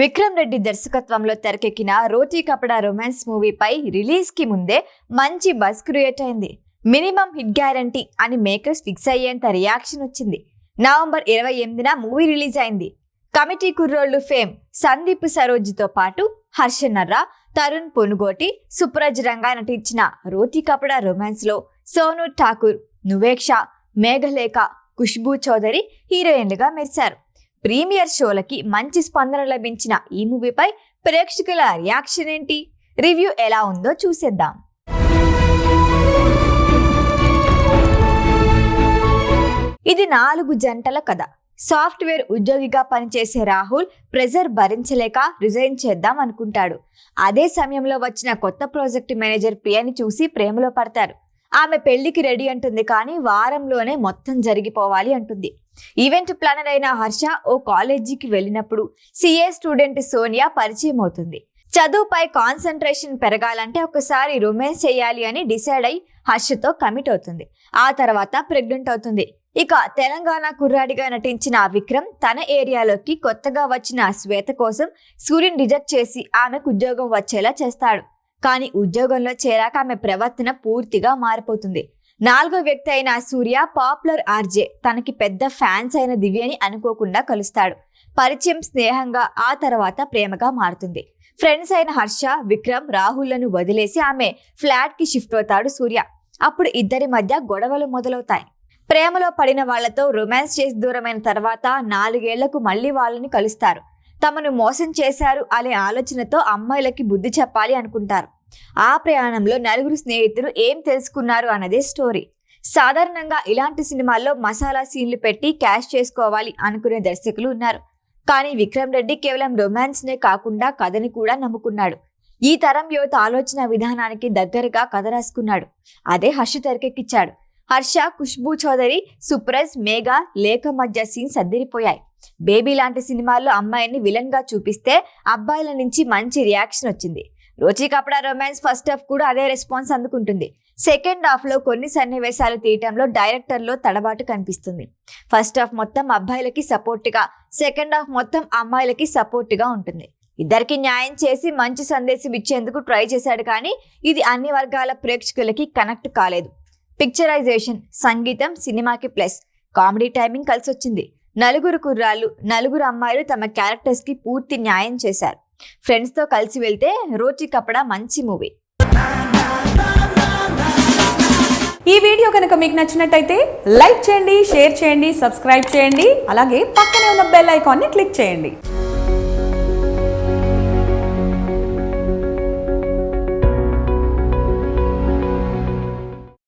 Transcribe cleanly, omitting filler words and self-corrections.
విక్రమ్ రెడ్డి దర్శకత్వంలో తెరకెక్కిన రోటీ కపడా romance మూవీపై release కి ముందే మంచి బజ్ క్రియేట్ అయింది. మినిమం హిట్ గ్యారంటీ అని మేకర్స్ ఫిక్స్ అయ్యేంత రియాక్షన్ వచ్చింది. నవంబర్ 28న మూవీ రిలీజ్ అయింది. కమిటీ కుర్రోళ్లు ఫేమ్ సందీప్ సరోజ్తో పాటు హర్ష నర్రా, తరుణ్ పొనుగోటి, సుప్రజ్ రంగా నటించిన రోటీ కపడా రొమాన్స్ లో సోను ఠాకూర్, నువేక్ష, మేఘలేఖ, ఖుష్బూ చౌదరి హీరోయిన్లుగా మెరిశారు. ప్రీమియర్ షోలకి మంచి స్పందన లభించిన ఈ మూవీపై ప్రేక్షకుల రియాక్షన్ ఏంటి, రివ్యూ ఎలా ఉందో చూసేద్దాం. ఇది 4 జంటల కథ. సాఫ్ట్వేర్ ఉద్యోగిగా పనిచేసే రాహుల్ ప్రెజర్ భరించలేక రిజైన్ చేద్దాం అనుకుంటాడు. అదే సమయంలో వచ్చిన కొత్త ప్రాజెక్ట్ మేనేజర్ ప్రియని చూసి ప్రేమలో పడతారు. ఆమె పెళ్లికి రెడీ అంటుంది, కానీ వారంలోనే మొత్తం జరిగిపోవాలి అంటుంది. ఈవెంట్ ప్లానర్ అయిన హర్ష ఓ కాలేజీకి వెళ్ళినప్పుడు సిఏ స్టూడెంట్ సోనియా పరిచయం అవుతుంది. చదువుపై కాన్సంట్రేషన్ పెరగాలంటే ఒకసారి రొమాన్స్ చేయాలి అని డిసైడ్ అయి హర్షతో కమిట్ అవుతుంది. ఆ తర్వాత ప్రెగ్నెంట్ అవుతుంది. ఇక తెలంగాణ కుర్రాడిగా నటించిన విక్రమ్ తన ఏరియాలోకి కొత్తగా వచ్చిన శ్వేత కోసం సూర్యుని రిజెక్ట్ చేసి ఆమెకు ఉద్యోగం వచ్చేలా చేస్తాడు. కానీ ఉద్యోగంలో చేరాక ఆమె ప్రవర్తన పూర్తిగా మారిపోతుంది. 4వ వ్యక్తి అయిన సూర్య పాపులర్ ఆర్జే తనకి పెద్ద ఫ్యాన్స్ అయిన దివ్యని అనుకోకుండా కలుస్తాడు. పరిచయం స్నేహంగా, ఆ తర్వాత ప్రేమగా మారుతుంది. ఫ్రెండ్స్ అయిన హర్ష, విక్రమ్, రాహుల్లను వదిలేసి ఆమె ఫ్లాట్ కి షిఫ్ట్ అవుతాడు సూర్య. అప్పుడు ఇద్దరి మధ్య గొడవలు మొదలవుతాయి. ప్రేమలో పడిన వాళ్లతో రొమాన్స్ చేసి దూరమైన తర్వాత 4 ఏళ్లకు మళ్లీ వాళ్ళని కలుస్తారు. తమను మోసం చేశారు అనే ఆలోచనతో అమ్మాయిలకి బుద్ధి చెప్పాలి అనుకుంటారు. ఆ ప్రయాణంలో 4 స్నేహితులు ఏం తెలుసుకున్నారు అన్నదే స్టోరీ. సాధారణంగా ఇలాంటి సినిమాల్లో మసాలా సీన్లు పెట్టి క్యాష్ చేసుకోవాలి అనుకునే దర్శకులు ఉన్నారు. కానీ విక్రమ్ రెడ్డి కేవలం రొమాన్స్ నే కాకుండా కథని కూడా నమ్ముకున్నాడు. ఈ తరం యువత ఆలోచన విధానానికి దగ్గరగా కథ రాసుకున్నాడు. అదే హర్ష తెరకెక్కించాడు. హర్ష, ఖుష్బూ చౌదరి, సుప్రజ్, మేఘ, లేఖ మధ్య సీన్స్ అద్దరిపోయాయి. బేబీ లాంటి సినిమాల్లో అమ్మాయిని విలన్ గా చూపిస్తే అబ్బాయిల నుంచి మంచి రియాక్షన్ వచ్చింది. రోటీ కపడా రొమాన్స్ ఫస్ట్ హాఫ్ కూడా అదే రెస్పాన్స్ అందుకుంటుంది. సెకండ్ హాఫ్ లో కొన్ని సన్నివేశాలు తీయటంలో డైరెక్టర్లో తడబాటు కనిపిస్తుంది. ఫస్ట్ హాఫ్ మొత్తం అబ్బాయిలకి సపోర్ట్గా, సెకండ్ హాఫ్ మొత్తం అమ్మాయిలకి సపోర్ట్గా ఉంటుంది. ఇద్దరికి న్యాయం చేసి మంచి సందేశం ఇచ్చేందుకు ట్రై చేశాడు, కానీ ఇది అన్ని వర్గాల ప్రేక్షకులకి కనెక్ట్ కాలేదు. పిక్చరైజేషన్, సంగీతం సినిమాకి ప్లస్. కామెడీ టైమింగ్ కలిసొచ్చింది. 4 కుర్రాళ్ళు, 4 అమ్మాయిలు తమ క్యారెక్టర్స్ కి పూర్తి న్యాయం చేశారు. ఫ్రెండ్స్ తో కలిసి వెళ్తే రోటీ కపడా మంచి మూవీ. ఈ వీడియో కనుక మీకు నచ్చినట్టయితే లైక్ చేయండి, షేర్ చేయండి, సబ్స్క్రైబ్ చేయండి. అలాగే పక్కనే ఉన్న బెల్ ఐకాన్ని క్లిక్ చేయండి.